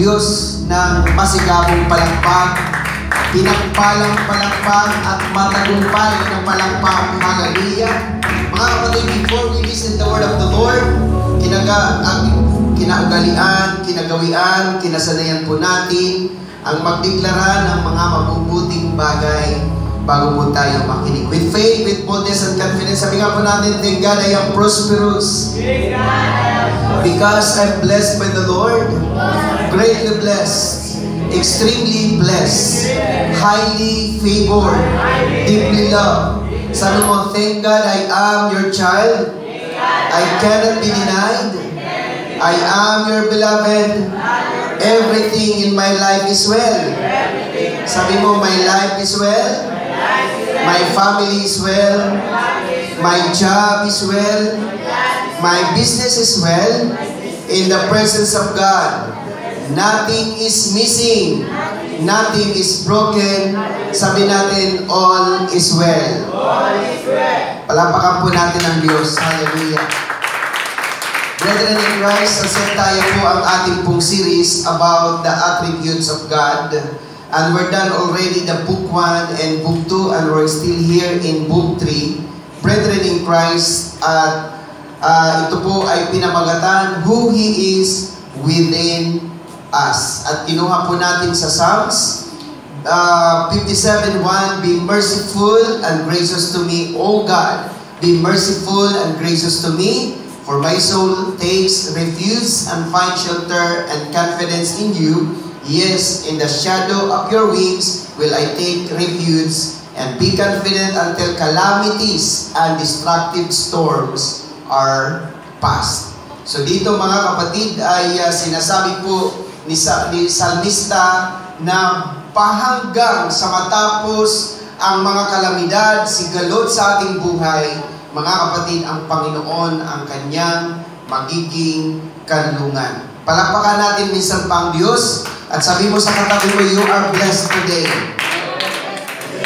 Diyos ng masigabong palakpak, pinagpalang palakpak at matagumpay ng palakpak. Hallelujah! Mga kapatid, before we listen the word of the Lord, kinaugalian, kinagawian, kinasanayan po natin ang magdeklara ng mga mabubuting bagay bago po tayo makinig. With faith, with boldness and confidence, sabi nga po natin, thank God I am prosperous. Because I'm blessed by the Lord, greatly blessed, extremely blessed, highly favored, deeply loved. Sabi mo, thank God I am your child. I cannot be denied. I am your beloved. Everything in my life is well. Sabi mo, my life is well. My family is well. My job is well. My business is well. In the presence of God, nothing is missing. Nothing is broken. Sabi natin, all is well. Palapakan po natin ang Diyos. Hallelujah. Brethren in Christ, saset tayo po ang ating pong series about the attributes of God. And we're done already the book 1 and book 2, and we're still here in book 3. Brethren in Christ, ito po ay pinamagatan, who He is within us. At kinuha po natin sa Psalms 57:1, be merciful and gracious to me, O God. Be merciful and gracious to me, for my soul takes refuge and finds shelter and confidence in you. Yes, in the shadow of your wings will I take refuge and be confident until calamities and destructive storms are past. So dito mga kapatid ay sinasabi po ni Salmista na pahanggang sa matapos ang mga kalamidad, sigalot sa ating buhay, mga kapatid, ang Panginoon ang kanyang magiging kanlungan. Palakpakan natin minsan pa ang Diyos at sabi mo sa katabi mo, you are blessed today.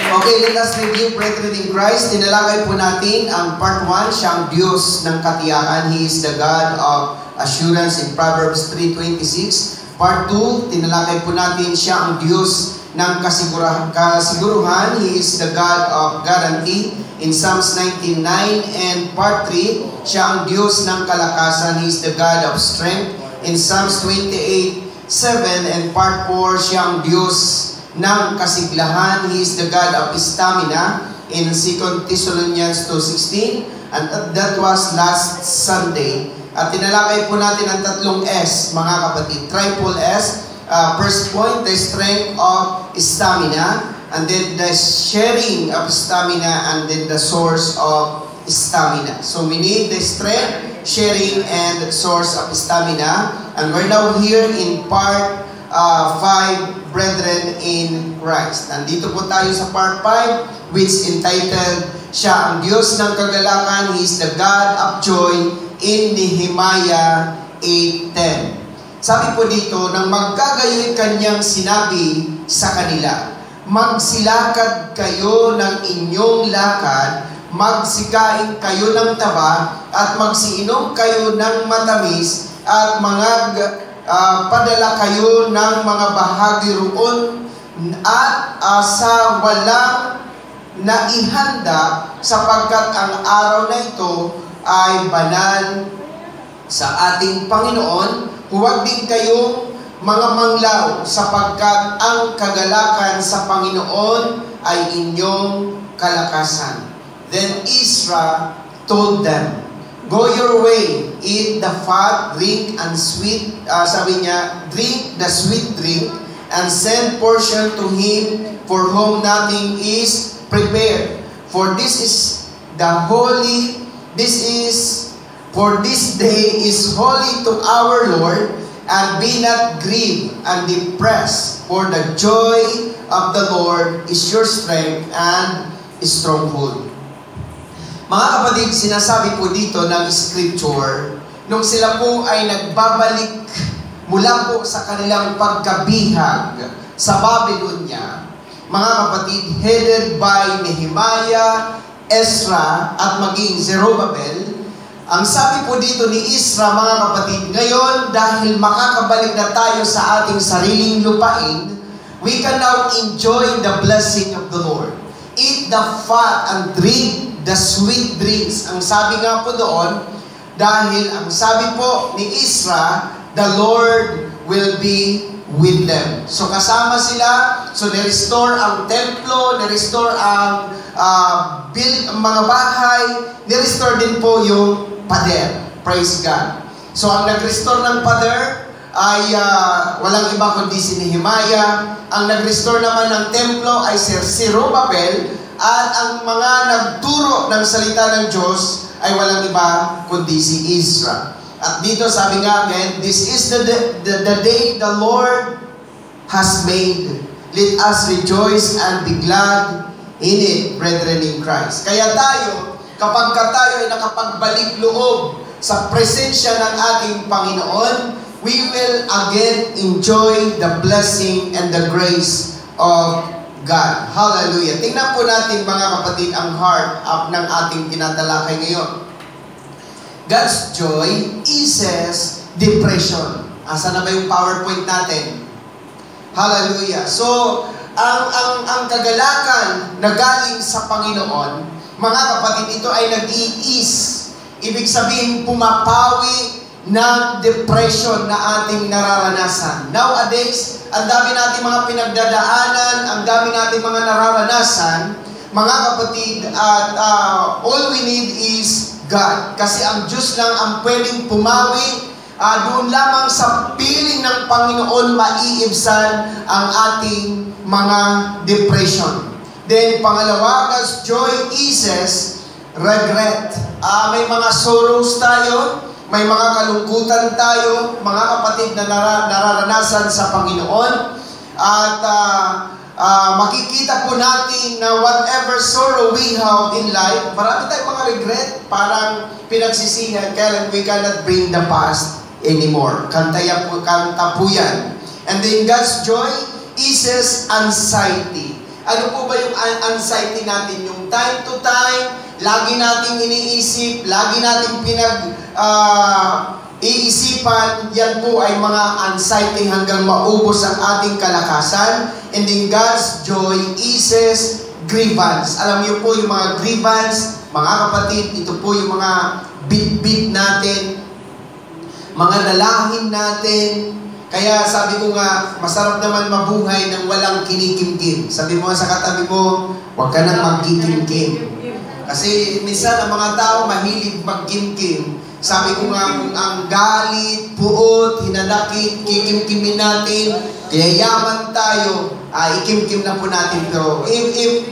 Okay, let us review, brethren in Christ. Tinalakay po natin ang part 1, siya ang Diyos ng katiyakan. He is the God of assurance in Proverbs 3:26. Part 2, tinalakay po natin siya ang Diyos ng kasiguruhan. He is the God of guarantee in Psalms 19:9. And part 3, siya ang Diyos ng kalakasan. He is the God of strength in Psalms 28:7. And part 4, siya ang Diyos ng kasiglahan. He is the God of stamina in 2 Thessalonians 2:16. And that was last Sunday. At tinalakay po natin ang tatlong S, mga kapatid. Triple S. First point, the strength of stamina. And then the sharing of stamina. And then the source of stamina. So we need the strength, sharing, and source of stamina. And we're now here in part 5, brethren in Christ. Nandito po tayo sa part 5, which entitled, siya ang Diyos ng kagalakan. He is the God of joy in Nehemiah 8:10. Sabi po dito, nang magkagayo'y kanyang sinabi sa kanila, magsilakad kayo ng inyong lakad, magsikain kayo ng taba, at magsiinom kayo ng matamis, at padala kayo ng mga bahagi roon, at sa walang naihanda, sapagkat ang araw na ito ay banal sa ating Panginoon. Huwag din kayong mga manglaw, sapagkat ang kagalakan sa Panginoon ay inyong kalakasan. Then Ezra told them, go your way, eat the fat, drink and sweet, sabi niya, drink the sweet drink, and send portion to him for whom nothing is prepared. For this day is holy to our Lord, and be not grieved and depressed, for the joy of the Lord is your strength and stronghold. Mga kapatid, sinasabi po dito ng scripture, nung sila po ay nagbabalik mula po sa kanilang pagkabihag sa Babylonia, mga kapatid, headed by Nehemiah, Ezra, at maging Zerubbabel, Ang sabi po dito ni Isra, mga kapatid, ngayon dahil makakabalik na tayo sa ating sariling lupain, we can now enjoy the blessing of the Lord. Eat the fat and drink the sweet drinks. Ang sabi nga po doon, dahil ang sabi po ni Isra, the Lord will be with them. So kasama sila, so ni-restore ang templo, ni-restore ang mga bahay, ni-restore din po yung pader. Praise God. So ang nag-restore ng pader ay walang iba kundi si Nehemiah. Ang nag-restore naman ng templo ay si Zerubbabel. At ang mga nagturo ng salita ng Diyos ay walang iba kundi si Isra. At dito sabi nga again, this is the day the Lord has made. Let us rejoice and be glad in it, brethren in Christ. Kaya tayo, kapag tayo ay nakapagbalik loob sa presensya ng ating Panginoon, we will again enjoy the blessing and the grace of God. Hallelujah. Tingnan po natin mga kapatid ang heart ng ating tinatalakay ngayon. God's joy eases depression. Asa na ba yung PowerPoint natin? Hallelujah. So, ang kagalakan na galing sa Panginoon, mga kapatid, ito ay nag-i-ease. Ibig sabihin, pumapawi ng depression na ating nararanasan. Nowadays, ang dami nating mga pinagdadaanan, ang dami nating mga nararanasan, mga kapatid, at all we need is God. Kasi ang Diyos lang ang pwedeng pumawi. Doon lamang sa piling ng Panginoon maiibsan ang ating mga depression. Then, pangalawa, God's joy eases regret. May mga sorrows tayo, may mga kalungkutan tayo, mga kapatid na nararanasan sa Panginoon. At makikita po natin na whatever sorrow we have in life, marami tayong mga regret, parang pinagsisihan, kaya we cannot bring the past anymore. Kanta po yan. And then God's joy eases anxiety. Ano po ba yung anxiety natin? Yung time to time, lagi nating iniisip, lagi nating iisipan, yan po ay mga anxiety hanggang maubos ang ating kalakasan. And then God's joy eases grievance. Alam niyo po yung mga grievance, mga kapatid, ito po yung mga bit-bit natin, mga dalangin natin. Kaya sabi ko nga, masarap naman mabuhay ng walang kinikimkim. Sabi mo sa katabi mo, huwag ka nang magkikimkim. Kasi minsan ang mga tao mahilig magkimkim. Sabi ko nga, ang galit, puot, hinanakit, kikimkimin natin, yayaman tayo, ikimkim na po natin. Pero if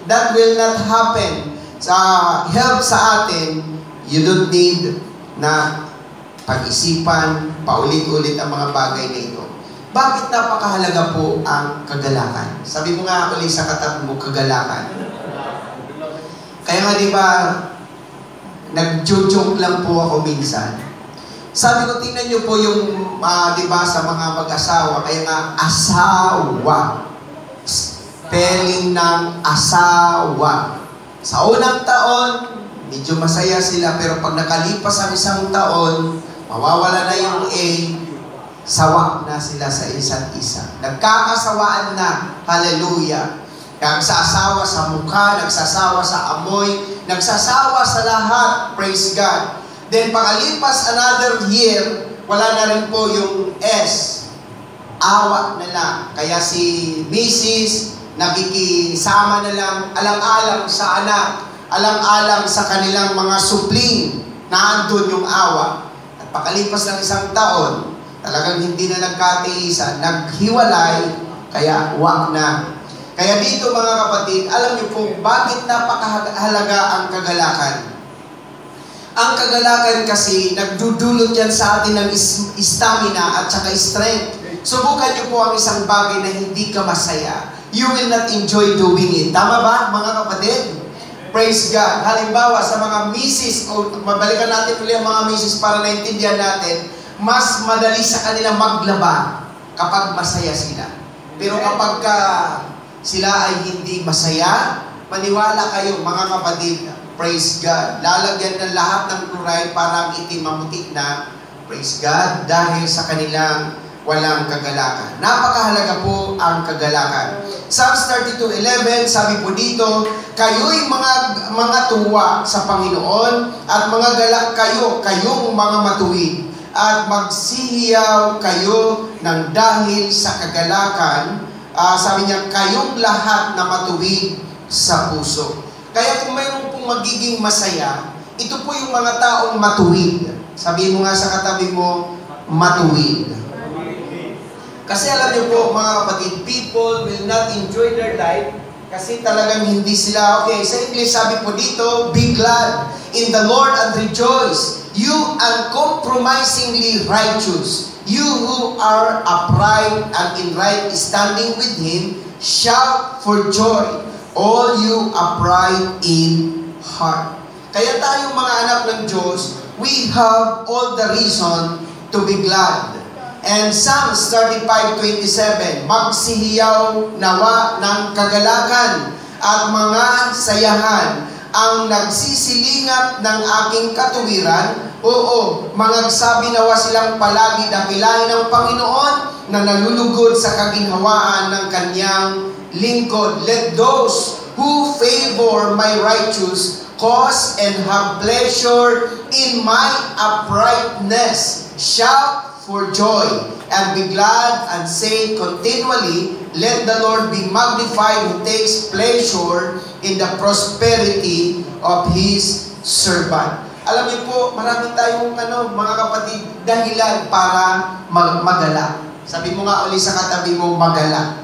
that will not happen, help sa atin, you don't need na pag-isipan, paulit-ulit ang mga bagay na ito. Bakit napakahalaga po ang kagalakan? Sabi mo nga ulit sa katabi mo, kagalakan. Kaya nga diba, nag-joke lang po ako minsan. Sabi ko, tingnan nyo po yung, diba, sa mga mag-asawa, kaya nga, asawa. Spelling ng asawa. Sa unang taon, medyo masaya sila, pero pag nakalipas ang isang taon, mawawala na yung A, sawa na sila sa isa't isa. Nagkakasawaan na. Hallelujah. Nagsasawa sa mukha, nagsasawa sa amoy, nagsasawa sa lahat. Praise God. Then pagkalipas another year, wala na rin po yung S. Awa na lang. Kaya si Mrs. nagkikisama na lang, alang-alang sa anak, alang-alang sa kanilang mga supling, na andun yung awa. At pakalipas ng isang taon, talagang hindi na nagkatiisan, naghiwalay, kaya wag na. Kaya dito mga kapatid, alam niyo po bakit napakahalaga ang kagalakan. Ang kagalakan kasi, nagdudulot yan sa atin ng stamina at saka strength. Subukan niyo po ang isang bagay na hindi ka masaya. You will not enjoy doing it. Tama ba mga kapatid? Praise God. Halimbawa, sa mga misis, o mabalikan natin ulit ang mga misis para naintindihan natin, mas madali sa kanila maglaba kapag masaya sila. Pero kapag sila ay hindi masaya, maniwala kayo mga kapatid, Praise God. Lalagyan ng lahat ng chloride para ang itim mamutik na. Praise God. Dahil sa kanilang walang kagalakan. Napakahalaga po ang kagalakan. Psalms 32:11, sabi po dito, kayo'y mga tuwa sa Panginoon at mga galak kayong mga matuwid. At magsihiyaw kayo ng dahil sa kagalakan. Sabi niya, kayong lahat na matuwid sa puso. Kaya kung mayroon pong magiging masaya, ito po yung mga taong matuwid. Sabihin mo nga sa katabi mo, matuwid. Kasi alam niyo po mga kapatid, people will not enjoy their life kasi talagang hindi sila, okay, sa English sabi po dito, be glad in the Lord and rejoice. You uncompromisingly righteous. You who are upright and in right standing with Him, shout for joy. All you upright in heart. Kaya tayong mga anak ng Diyos, we have all the reason to be glad. And Psalms 35:27, magsihiyaw nawa ng kagalakan at mga sayahan ang nagsisilingap ng aking katuwiran. Oo, mangagsabi nawa silang palagi dakilain ng Panginoon na nalulugod sa kaginhawaan ng kanyang lingkod. Let those who favor my righteous cause and have pleasure in my uprightness shout for joy and be glad and say continually, let the Lord be magnified who takes pleasure in the prosperity of His servant. Alam niyo po, marami tayong mga kapatid, dahilan para magala. Sabi mo nga ulit sa katabi mo, magala.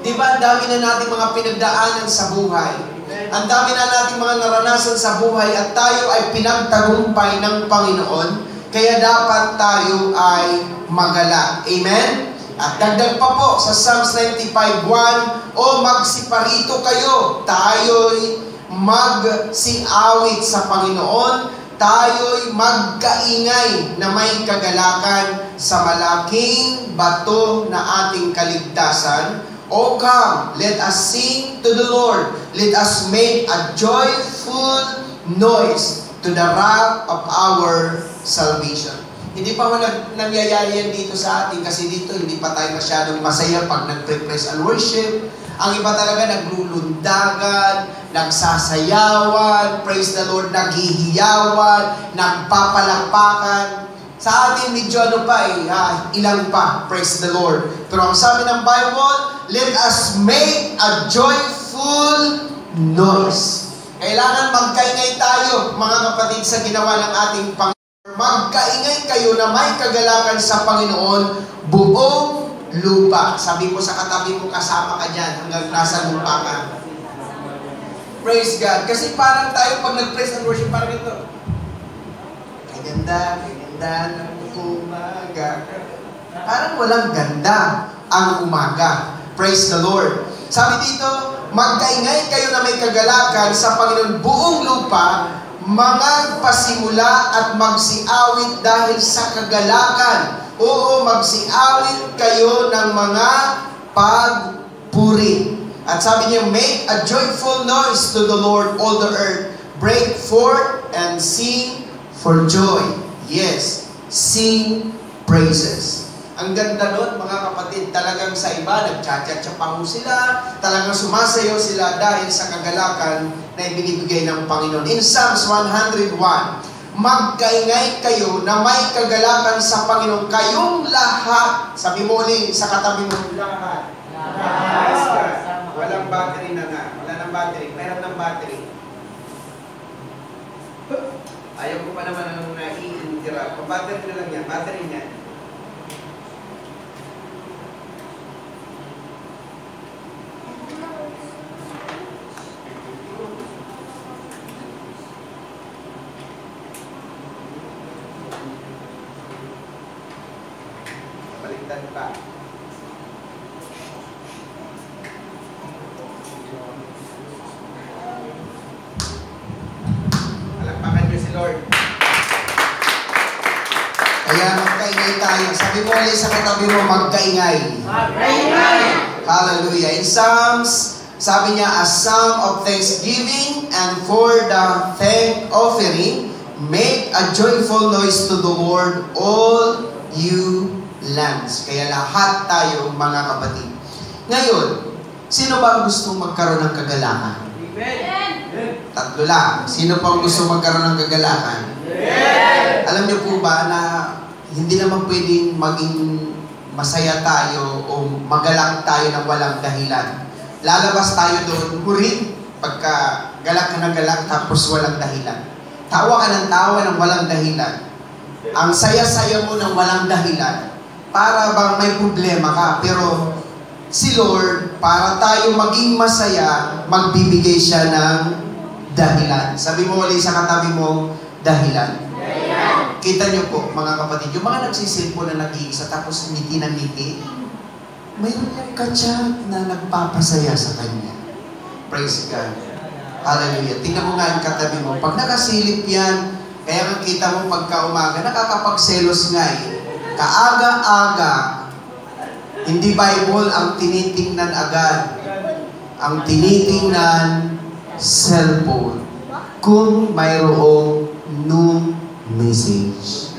Di ba, ang dami na nating mga pinagdaanan sa buhay. Ang dami na nating mga naranasan sa buhay at tayo ay pinagtagumpay ng Panginoon. Kaya dapat tayo ay magala. Amen? At dagdag pa po sa Psalms 95:1, o magsiparito kayo, tayo'y magsiawit sa Panginoon, tayo'y magkaingay na may kagalakan sa malaking bato na ating kaligtasan. O come, let us sing to the Lord. Let us make a joyful noise to the rock of our salvation. Hindi pa nangyayari yan dito sa atin kasi dito hindi pa tayo masyadong masaya pag nag-praise and worship. Ang iba talaga naglulundagan, nagsasayawan, praise the Lord, naghihiyawan, nagpapalakpakan. Sa atin medyo ilang pa, praise the Lord. Pero ang sabi ng Bible, let us make a joyful noise. Kailangan magkaingay tayo, mga kapatid, sa ginawa ng ating Panginoon. Magkaingay kayo na may kagalakan sa Panginoon buong lupa. Sabi mo sa katabi mo, kasama ka dyan hanggang nasa lupa ka. Praise God. Kasi parang tayo pag nag-praise and worship, parang ito. Kaganda ng umaga. Parang walang ganda ang umaga. Praise the Lord. Sabi dito, magkaingay kayo na may kagalakan sa Panginoon buong lupa, mga pasimula at magsiawit dahil sa kagalakan. Oo, magsiawit kayo ng mga pagpuri. At sabi niya, make a joyful noise to the Lord, all the earth. Break forth and sing for joy. Yes, sing praises. Ang ganda nun, mga kapatid, talagang sa iba, nagchat-chat-chapaho sila, talagang sumasayaw sila dahil sa kagalakan na ibinibigay ng Panginoon. In Psalms 101, magkaingay kayo na may kagalakan sa Panginoon. Kayong lahat, sabi mo ulit sa katabi mo, lahat. Walang battery na nga. Wala ng battery. Meron ng battery. Ayaw ko pa naman ang i-intira. Battery na lang yan. Battery niyan. Baliktad pa. Alapakan niyo si Lord. Kaya magkaingay tayo. Sabi mo ulit sa katabi mo, magkaingay. Magkaingay. Hallelujah. In Psalms Sabi niya, a psalm of thanksgiving, and for the thank offering, make a joyful noise to the Lord, all you lands. Kaya lahat tayo, mga kapatid. Ngayon, sino ba ang gusto magkaroon ng kagalakan? Amen. Tatlo lang. Sino pa ang gusto magkaroon ng kagalakan? Amen. Alam niyo po ba na hindi naman pwedeng maging masaya tayo o magalak tayo ng walang dahilan. Lalabas tayo doon, hurin, pagka galak ka ng galak tapos walang dahilan. Tawa ka ng tawa ng walang dahilan. Ang saya-saya mo ng walang dahilan. Para bang may problema ka. Pero si Lord, para tayo maging masaya, magbibigay siya ng dahilan. Sabi mo ulit sa katabi mo, dahilan. Kita niyo po, mga kapatid, yung mga nagsisilpo na nag-iisa tapos ngiti ng ngiti, mayroon yung kachat na nagpapasaya sa kanya. Praise God. Hallelujah. Tingnan mo nga ang katabi mo. Pag nakasilip yan, kaya kang kita mo pagka umaga, nakakapagselos nga eh. Kaaga-aga, hindi Bible ang tinitingnan agad. Ang tinitingnan, cellphone. Kung mayroong new message.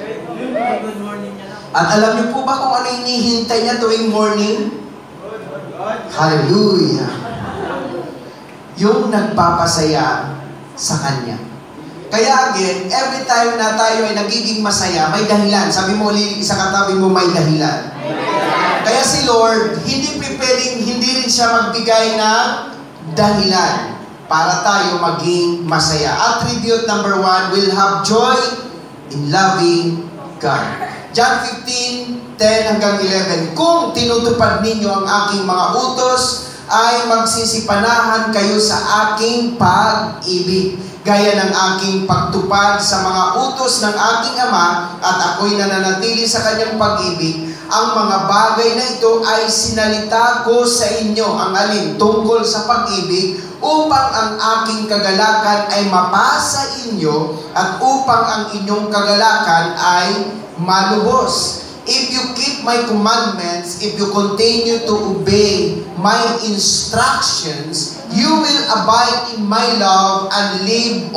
At alam niyo po ba kung ano hinihintay niya tuwing morning? Hallelujah. Yung nagpapasaya sa Kanya. Kaya again, every time na tayo ay nagiging masaya, may dahilan. Sabi mo ulit sa katabi mo, may dahilan. Kaya si Lord, hindi rin siya magbigay ng dahilan para tayo maging masaya. Attribute number 1, we'll have joy in loving God. John 15:10 hanggang 11. Kung tinutupad ninyo ang aking mga utos, ay magsisipanahan kayo sa aking pag-ibig, gaya ng aking pagtupad sa mga utos ng aking Ama, at ako'y nananatili sa kanyang pag-ibig. Ang mga bagay na ito ay sinalita ko sa inyo, ang alin tungkol sa pag-ibig, upang ang aking kagalakan ay mapasa inyo, at upang ang inyong kagalakan ay malubos. If you keep my commandments, if you continue to obey my instructions, you will abide in my love and live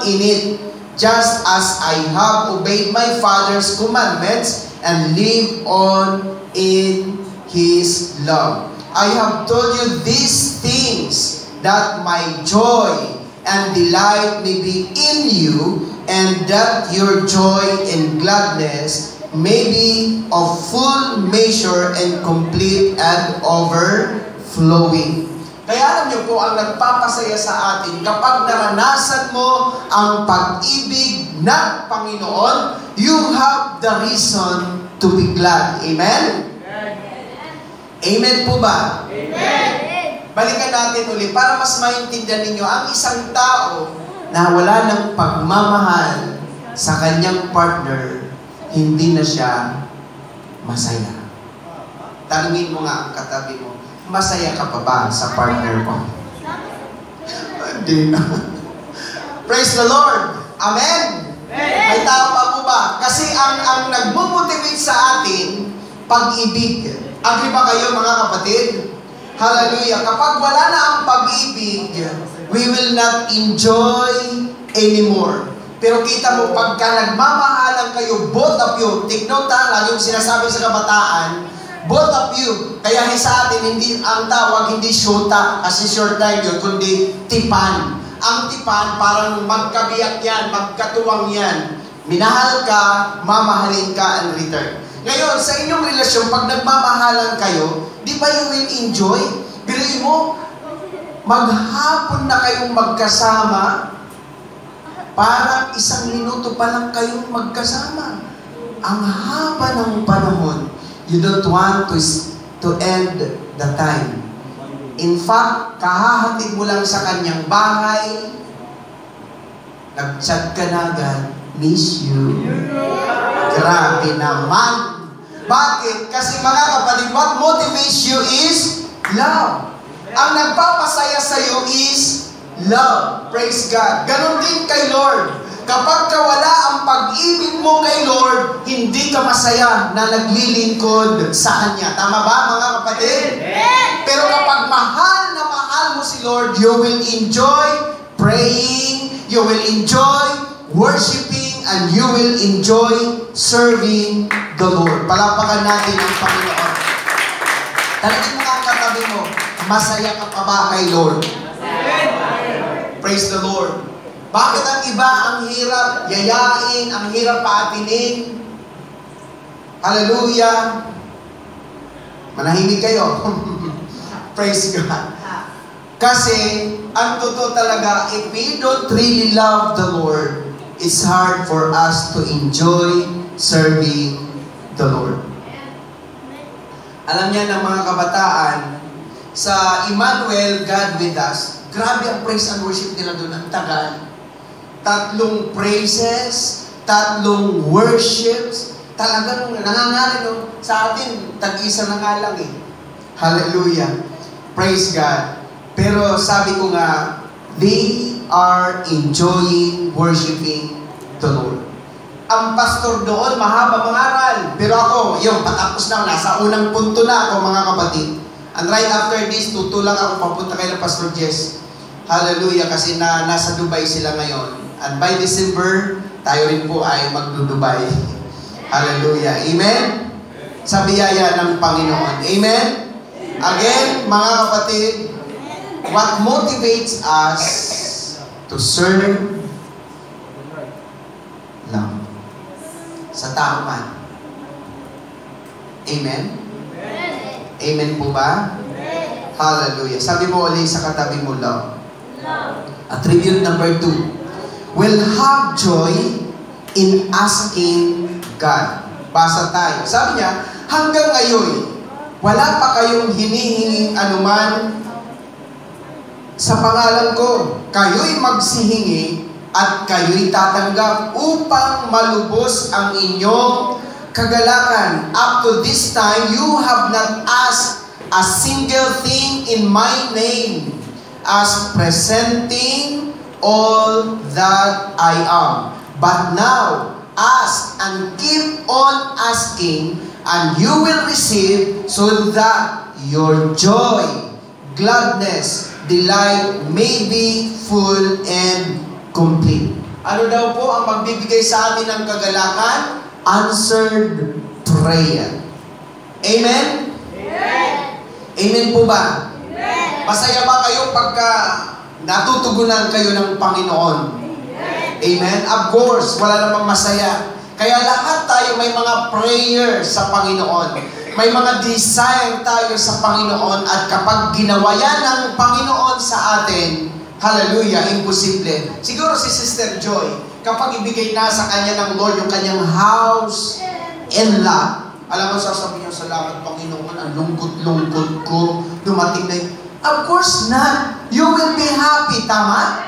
in it, just as I have obeyed my Father's commandments and live on in His love. I have told you these things, that my joy and delight may be in you, and that your joy and gladness may be of full measure and complete and overflowing. Kaya alam niyo po, ang nagpapasaya sa atin, kapag naranasan mo ang pag-ibig ng Panginoon, you have the reason to be glad. Amen? Amen po ba? Amen! Balikan natin ulit para mas maintindihan ninyo ang isang tao na wala ng pagmamahal sa kanyang partner, hindi na siya masaya. Tanungin mo nga ang katabi mo, masaya ka pa ba sa partner mo? Hindi na. Praise the Lord! Amen! May tao pa po ba? Kasi ang nagmumotivate sa atin, pag-ibig. Agree ba kayo mga kapatid? Hallelujah! Kapag wala na ang pag-ibig, we will not enjoy anymore. Pero kita mo, pagka nagmamahalan kayo, both of you, take note lagi yung sinasabi sa kabataan, both of you, kaya sa atin, hindi ang tawag, hindi syota, kasi short time yun, kundi tipan. Ang tipan, parang magkabiyak yan, magkatuwang yan. Minahal ka, mamahalin ka in return. Ngayon, sa inyong relasyon, pag nagmamahalan kayo, di ba you will enjoy? Biruin mo, maghapon na kayong magkasama, parang 1 minuto pa lang kayong magkasama. Ang haba ng panahon, you don't want to end the time. In fact, kahahatid mo lang sa kanyang bahay, nag-chat ka na agad, miss you. Grabe naman. Bakit? Kasi mga kapatid, what motivates you is love. Ang nagpapasaya sa iyo is love. Praise God. Ganon din kay Lord. Kapag wala ang pag-ibig mo kay Lord, hindi ka masaya na naglilingkod sa Kanya. Tama ba, mga kapatid? Pero kapag mahal na mahal mo si Lord, you will enjoy praying, you will enjoy worshiping, and you will enjoy serving the Lord. Palapakan natin ang Panginoon. Talagin mo ang katabi mo, masaya ka pa ba kay Lord? Praise the Lord. Bakit ang iba ang hirap yayain, ang hirap paatinin? Hallelujah. Manahimik kayo. Praise God. Kasi, ang totoo talaga, if we don't really love the Lord, it's hard for us to enjoy serving the Lord. Alam niya ng mga kabataan, sa Emmanuel, God with us, grabe ang praise and worship nila doon, ang tagal. 3 praises, 3 worships, talagang nangangalan, no? Sa atin, tag-isa na nga lang eh. Hallelujah. Praise God. Pero sabi ko nga, they are enjoying worshiping the Lord. Ang pastor doon, mahaba mangaral. Pero ako, yung patapos na, nasa unang punto na ako, mga kapatid. And right after this, tutulak ako papunta kay na Pastor Jess. Hallelujah, kasi nasa Dubai sila ngayon. And by December, tayo rin po ay magdudubay. Hallelujah. Amen? Sa biyaya ng Panginoon. Amen? Again, mga kapatid, what motivates us to serve lang sa tao man. Amen? Amen po ba? Hallelujah. Sabi mo ulit sa katabi mo, love. Attribute number 2. Will have joy in asking God. Basa tayo. Sabi niya, hanggang ngayon, wala pa kayong hinihinging anuman sa pangalan ko. Kayo'y magsihingi at kayo'y tatanggap upang malubos ang inyong kagalakan. Up to this time, you have not asked a single thing in my name, as presenting all that I am. But now, ask and keep on asking, and you will receive, so that your joy, gladness, delight may be full and complete. Ano daw po ang magbibigay sa atin ng kagalakan? Answered prayer. Amen? Amen. Amen po ba? Amen. Masaya ba kayo pagka natutugunan kayo ng Panginoon? Amen? Of course, wala namang masaya. Kaya lahat tayo may mga prayer sa Panginoon. May mga desire tayo sa Panginoon, at kapag ginawa yan ng Panginoon sa atin, hallelujah, imposible. Siguro si Sister Joy, kapag ibigay na sa kanya ng Lord yung kanyang house and lot, alam mo, sasabihin niya, salamat Panginoon, ang lungkot-lungkot ko, dumating na yun. Of course not. You will be happy, tama?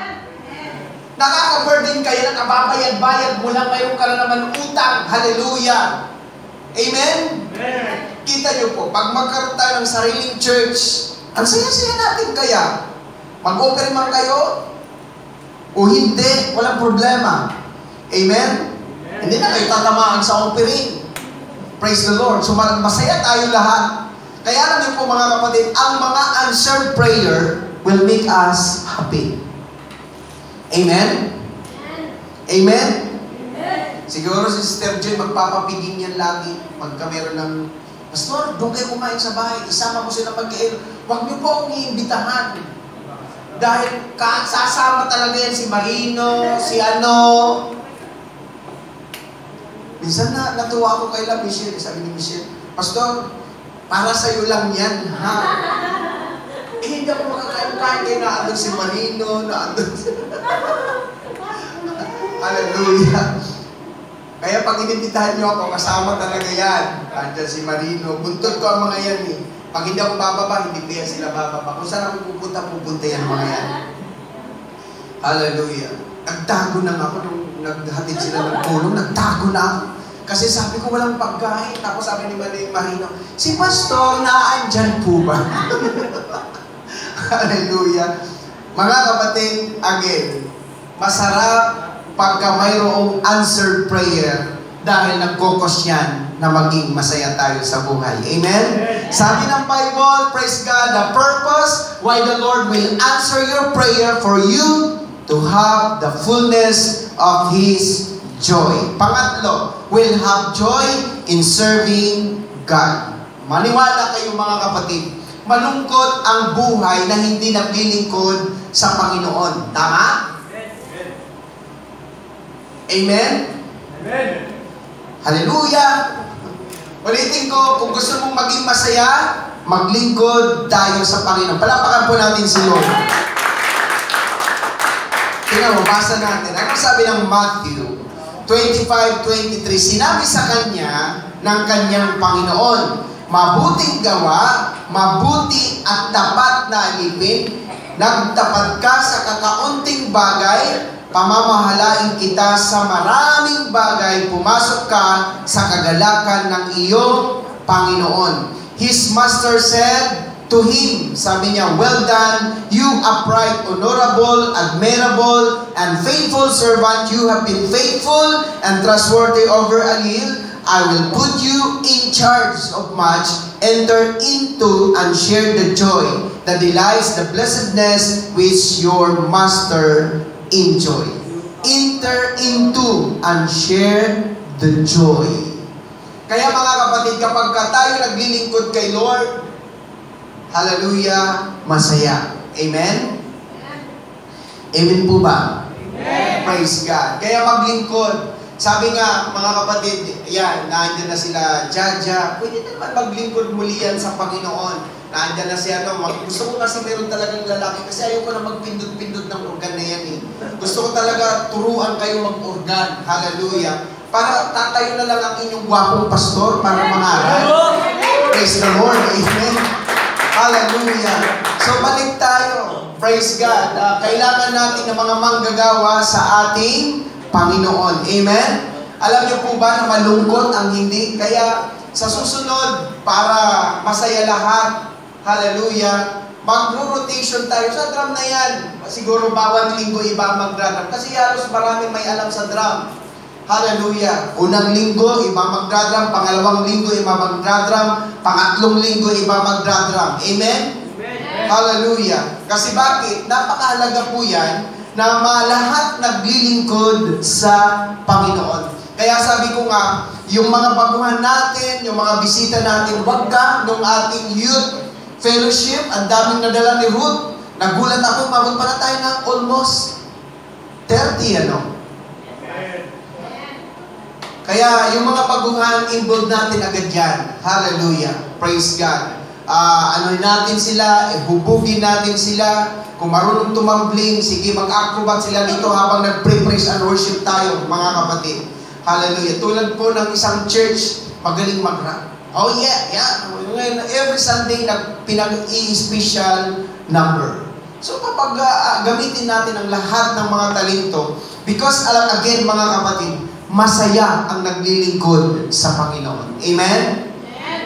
Nakaka-burden kayo na kababayad-bayad mo lang, mayroon ka na naman utang. Hallelujah. Amen? Amen. Kita niyo po, pag magkaroon tayo ng sariling church, ang saya-saya natin kaya. Mag-offer man kayo, o hindi, walang problema. Amen? Amen. Hindi na kayo tatamaan sa offering. Praise the Lord. So masaya tayo lahat. Kaya alam niyo po, mga kapatid, ang mga answered prayer will make us happy. Amen? Amen? Siguro si Sister Jen, magpapapiging yan lagi. Pagka meron ng, Pastor, doon kayo kumain sa bahay, isama ko sila pag-kain. Huwag niyo po akong iimbitahan. Dahil sasama talaga yan si Marino, si ano. Minsan natuwa ko kay Michelle. Sabi ni Michelle, Pastor, para sa'yo lang yan, ha? Hindi ako makakain-kain kayo, naandun si Marino, naandun si... Hallelujah. Kaya pag inibitahan niyo ako, kasama talaga yan. Andiyan si Marino. Buntot ko ang mga yan eh. Pag hindi ako bababa, hindi kaya sila bababa. Kung saan ako pupunta yan mga yan. Hallelujah. Nagtago na ako nung naghatid sila ng tulong. Nagtago na ako. Kasi sabi ko walang pagkain. Tapos sabi ni Marino, si Pastor, naandyan po ba? Hallelujah. Mga kapatid, again, masarap pagka mayroong answered prayer dahil nagkokos yan na maging masaya tayo sa buhay. Amen? Sabi ng Bible, praise God, the purpose why the Lord will answer your prayer for you to have the fullness of His joy. Pangatlo, will have joy in serving God. Maniwala kayo mga kapatid, malungkot ang buhay na hindi naglilingkod sa Panginoon. Tama? Amen? Amen. Hallelujah! Ulitin ko, kung gusto mong maging masaya, maglingkod tayo sa Panginoon. Palapakan po natin si Lord. Tingnan mo, basa natin. Ano sabi ng Matthew 25:23? Sinabi sa kanya ng kanyang Panginoon, mabuting gawa, mabuti at tapat na alipin, nagtapat ka sa kakaunting bagay, pamamahalain kita sa maraming bagay, pumasok ka sa kagalakan ng iyong Panginoon. His master said to him, sabi niya, well done, you upright, honorable, admirable, and faithful servant. You have been faithful and trustworthy over a little. I will put you in charge of much. Enter into and share the joy, the delights, the blessedness which your master enjoy. Enter into and share the joy. Kaya mga kapatid, kapag tayo naglilingkod kay Lord, hallelujah, masaya. Amen? Amen po ba? Amen. Praise God. Kaya maglingkod. Sabi nga, mga kapatid, yan, nandiyan na sila, Jaja, pwede naman maglingkod muli yan sa Panginoon. Nandiyan na siya, gusto ko kasi meron talagang lalaki, kasi ayaw ko na magpindot-pindot ng organ na yan eh. Gusto ko talaga turuan kayo mag-organ. Hallelujah. Para tatayo na lang ang inyong gwapong pastor para mangaral. Praise the Lord. Amen. Hallelujah. So, balik tayo. Praise God. Kailangan natin ng mga manggagawa sa ating Panginoon. Amen? Alam niyo po ba na malungkot ang hindi? Kaya sa susunod, para masaya lahat, hallelujah, mag-rotation tayo sa drum na yan. Siguro bawat linggo iba ang mag-drum. Kasi halos maraming may alam sa drum. Hallelujah. Unang linggo, iba mag-drum. Pangalawang linggo, iba mag-drum. Pangatlong linggo, iba mag-drum. Amen? Amen? Hallelujah. Kasi bakit? Napakahalaga po yan na lahat naglilingkod sa Panginoon. Kaya sabi ko nga, yung mga baguhan natin, yung mga bisita natin, wag ka nung ating youth fellowship, ang daming nadala ni Ruth. Nagulat ako, mabot pala tayo ng almost 30, ano? Kaya yung mga baguhan, involved natin agad yan. Hallelujah. Praise God. Ano natin sila, hubugin natin sila. Kung marunong tumambling, sige, mag-acrobat sila dito habang nag-praise and worship tayo, mga kapatid. Hallelujah. Tulad po ng isang church, magaling mag-rap. Oh yeah. Every Sunday, pinag-i-special number. So kapag gamitin natin ang lahat ng mga talento, because again, mga kapatid, masaya ang naglilingkod sa Panginoon. Amen?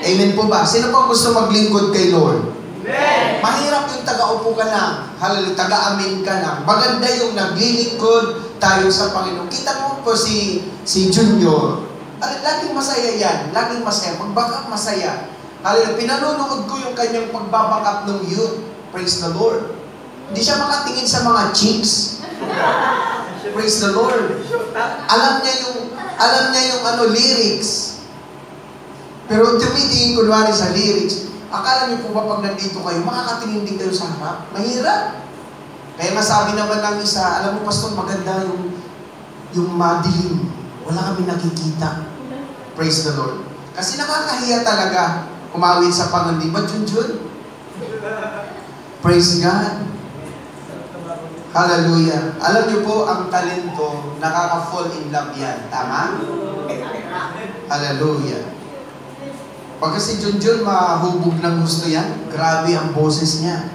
Amen po ba? Sino po gusto maglingkod kay Lord? Amen. Mahirap yung taga-upo ka na. Hallelujah, taga-amin ka na. Maganda yung naglilingkod tayo sa Panginoon. Kita mo po si Junior. Laging masaya yan. Laging masaya. Mag-back up masaya. Hallelujah. Pinanunood ko yung kanyang pag-back up ng youth. Praise the Lord. Hindi siya makatingin sa mga chicks. Praise the Lord. Alam niya yung lyrics. Pero tumitingin kunwari sa lyrics. Akala niyo po ba pag nandito kayo, makakatingin din kayo sa harap? Mahirap. Kaya masabi naman ng isa, alam mo pastor, maganda yung madilim. Wala kami nakikita. Praise the Lord. Kasi nakakahiya talaga kumawit sa Panginoon. Di ba, Junjun? Praise God. Hallelujah. Alam niyo po, ang talento, nakaka-fall in love yan. Tama? Hallelujah. Pag kasi Junjun, mahubog ng gusto yan, grabe ang boses niya.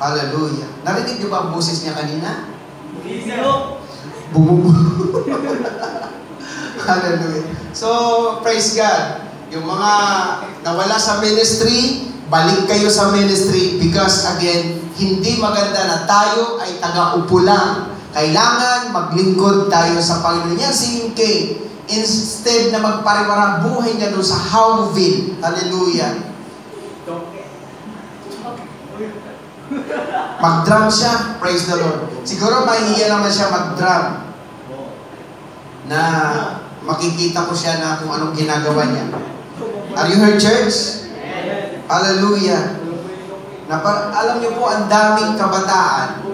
Hallelujah. Narinig niyo ba ang boses niya kanina? Bumubu. Hallelujah. So, praise God. Yung mga nawala sa ministry, balik kayo sa ministry because again, hindi maganda na tayo ay taga-upo lang Kailangan maglingkod tayo sa Panginoon. Yan si King Kay. Instead na magpariwarang buhay niya doon sa Howville. Hallelujah. Mag-drum siya. Praise the Lord. Siguro mahihiya naman siya mag-drum. Na makikita ko siya na kung anong ginagawa niya. Are you here, church? Hallelujah. Alam niyo po, ang daming kabataan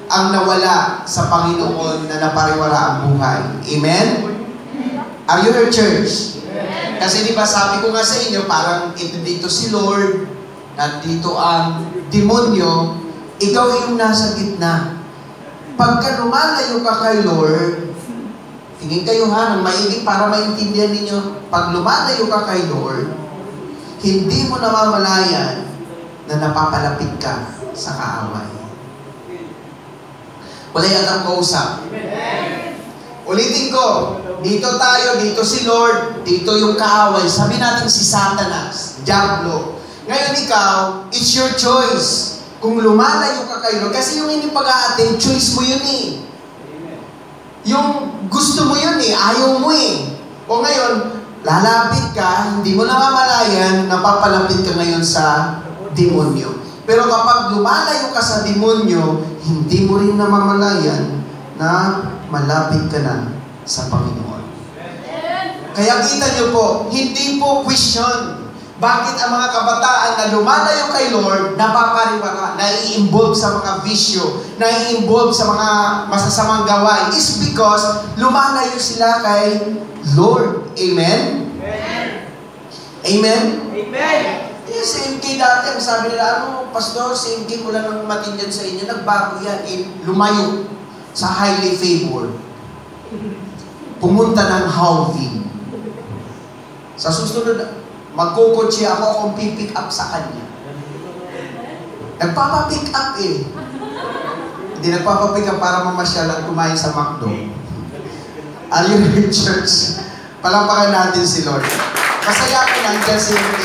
ang nawala sa Panginoon na napariwara ang buhay. Amen? Are you here, church? Kasi di ba sabi ko nga sa inyo, parang ito dito si Lord, nandito ang demonyo, ikaw yung nasa gitna. Pagka lumalayo ka kay Lord, tingin kayo ng maigi para maintindihan ninyo, pag lumalayo ka kay Lord, hindi mo namamalayan na napapalapit ka sa kaaway. Wala yung kausap. Ulitin ko, dito tayo, dito si Lord, dito yung kaaway. Sabi natin si Satanas, Diablo. Ngayon ikaw, it's your choice. Kung lumalayo ka kay Lord, kasi yung hindi pag-a-attend, choice mo yun eh. Yung gusto mo yun eh, ayaw mo eh. O ngayon, lalapit ka, hindi mo namamalayan, napapalapit ka ngayon sa demonyo. Pero kapag lumalayo ka sa demonyo, hindi mo rin namamalayan na malapit ka na sa Panginoon. Kaya kita niyo po, hindi po question. Bakit ang mga kabataan na lumalayo kay Lord, napapariwara, nai-involve sa mga bisyo, nai-involve sa mga masasamang gawain, is because lumalayo sila kay Lord. Amen? Amen? Amen? Yes, si MK dati, ang sabi nila, Pastor, si MK mula nang matindihan sa inyo, nagbago yan, lumayo sa highly favored. Pumunta ng Howville. Sa susunod, magkukotse ako kung pipick up sa kanya. Nagpapapick up eh. Hindi nagpapapick up para mamasyal at kumain sa McDo. Are you in church? Palampakan natin si Lord. Masaya ko lang dyan si MK.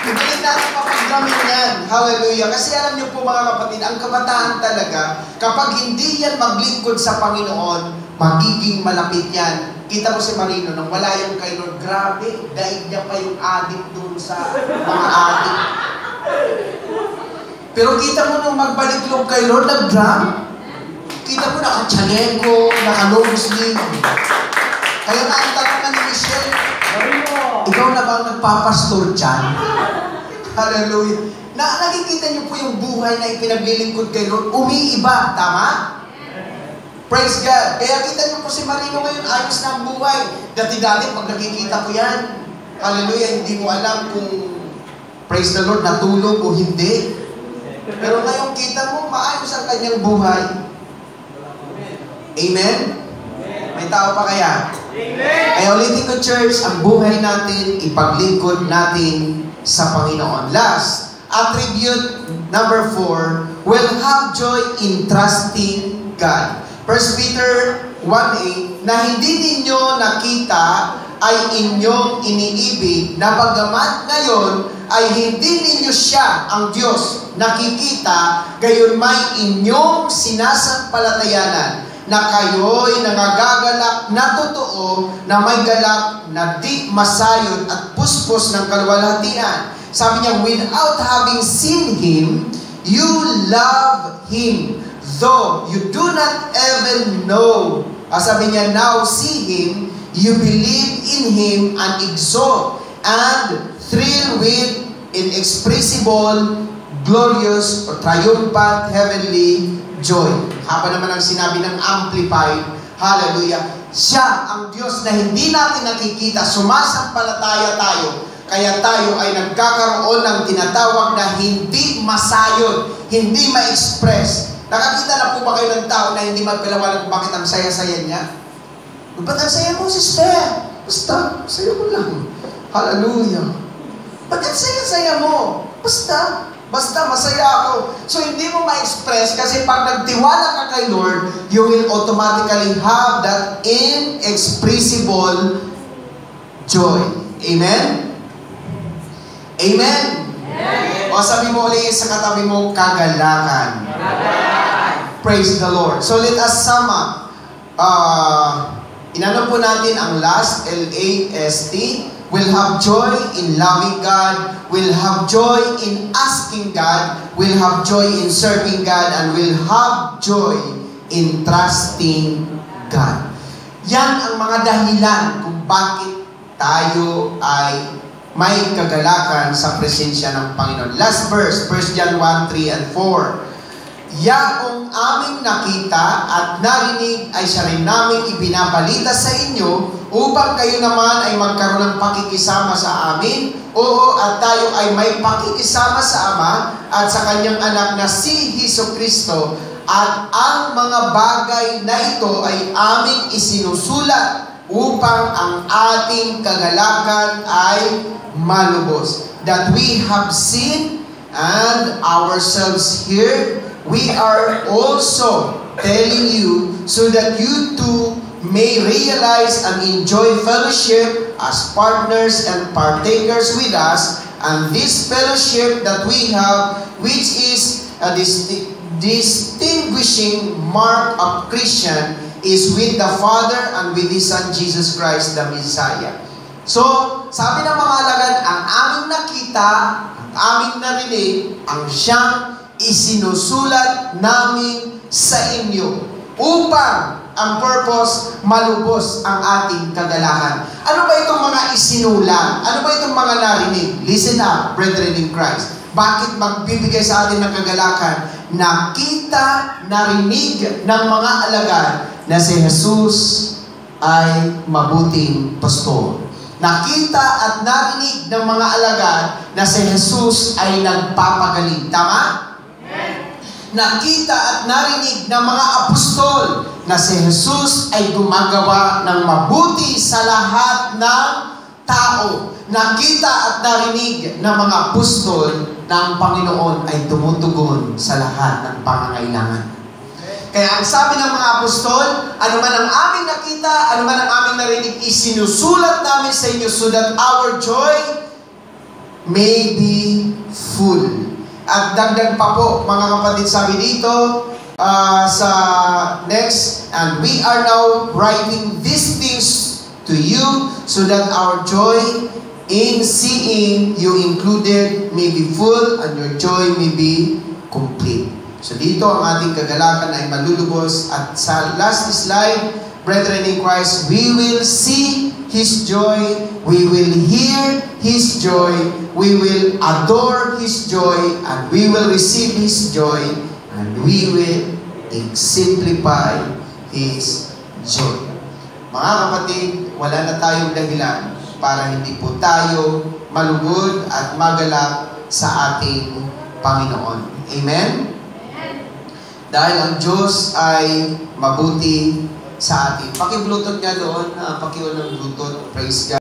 Ibalik natin papagdamin yan. Hallelujah. Kasi alam niyo po mga kapatid, ang kabataan talaga, kapag hindi yan maglingkod sa Panginoon, magiging malapit yan. Kita mo si Marino, nang wala yung kay Lord, grabe, daig niya pa yung adik doon sa mga adik. Pero kita mo nung magbalik loob kay Lord, nag-drum. Kita mo naka-chaleko, naka-long sleeve. Kaya nga ang tanong ni Michelle, ikaw na ba ang nagpapastor dyan? Hallelujah. Nakikita niyo po yung buhay na ipinaglilingkod kay Lord, umiiba, tama? Praise God. Kaya kita niyo po si Marino ngayon, ayos na ang buhay. Dati-dati, pag nakikita ko yan, hallelujah, hindi mo alam kung, praise the Lord, natulog o hindi. Pero ngayon kita mo, maayos ang kanyang buhay. Amen? May tao pa kaya? Amen! Kaya ulitin ko, church, ang buhay natin, ipaglingkod natin sa Panginoon. Last, attribute number 4, will have joy in trusting God. 1 Peter 1:8, na hindi ninyo nakita ay inyong iniibig, na bagamat ngayon ay hindi ninyo siya, ang Diyos, nakikita, gayon may inyong sinasampalatayanan, na kayo'y nangagagalak na totoo, na may galak na di masayod at puspos ng kalwalhatian. Sabi niya, without having seen Him, you love Him, though you do not even know. Sabi niya, now see Him, you believe in Him and exalt and thrill with inexpressible, glorious, or triumphant, heavenly joy. Haba naman ang sinabi ng Amplified, hallelujah, siya ang Diyos na hindi natin nakikita, sumasampalataya tayo, kaya tayo ay nagkakaroon ng tinatawag na hindi masayod, hindi ma-express. Nakakita na po ba kayo ng tao na hindi magpalawalan kung bakit ang saya-saya niya? Ba't ang saya mo, sister? Basta, saya mo lang. Hallelujah. Ba't ang saya-saya mo? Basta masaya ako. So, hindi mo ma-express kasi pag nagtiwala ka kay Lord, you will automatically have that inexpressible joy. Amen? Amen? Amen. O sabi mo ulit sa katabi mo, kagalakan. Praise the Lord. So let us sum up. Inano po natin ang last, LAST. We'll have joy in loving God. We'll have joy in asking God. We'll have joy in serving God. And we'll have joy in trusting God. Yan ang mga dahilan kung bakit tayo ay may kagalakan sa presensya ng Panginoon. Last verse, 1 John 1, 3 and 4. Yaong aming nakita at narinig ay siya rin namin ibinabalita sa inyo upang kayo naman ay magkaroon ng pakikisama sa amin. Oo, at tayo ay may pakikisama sa Ama at sa Kanyang anak na si Hesukristo. At ang mga bagay na ito ay aming isinusulat upang ang ating kagalakan ay malubos. That we have seen and ourselves heard, we are also telling you so that you too may realize and enjoy fellowship as partners and partakers with us. And this fellowship that we have, which is a distinguishing mark of Christian, is with the Father and with His Son Jesus Christ, the Messiah. So, sabi ng mga alagad, ang aming nakita, ang aming narinig, ang siyang isinusulat namin sa inyo upang ang purpose, malubos ang ating kagalakan. Ano ba itong mga isinulat? Ano ba itong mga narinig? Listen up, brethren in Christ. Bakit magbibigay sa atin ng kagalakan? Nakita, narinig ng mga alagad na si Jesus ay mabuting pastor. Nakita at narinig ng mga alagad na si Jesus ay nagpapagaling. Tama? Nakita at narinig ng mga apostol na si Jesus ay gumagawa ng mabuti sa lahat ng tao. Nakita at narinig ng mga apostol na ang Panginoon ay tumutugon sa lahat ng pangangailangan. Kaya ang sabi ng mga apostol, ano man ang aming nakita, ano man ang aming narinig, isinusulat namin sa inyo so that our joy may be full. At dagdag pa po, mga kapatid, sabi dito sa next, and we are now writing these things to you so that our joy in seeing you included may be full and your joy may be complete. So dito ang ating kagalakan ay malulubos. At sa last slide, brethren in Christ, we will see His joy, we will hear His joy, we will adore His joy, and we will receive His joy, and we will exemplify His joy. Mga kapatid, wala na tayong dahilan para hindi po tayo malugod at magalak sa ating Panginoon. Amen? Dahil ang Diyos ay mabuti sa atin. Paki-bluetooth nga doon, paki-on ng Bluetooth. Praise God.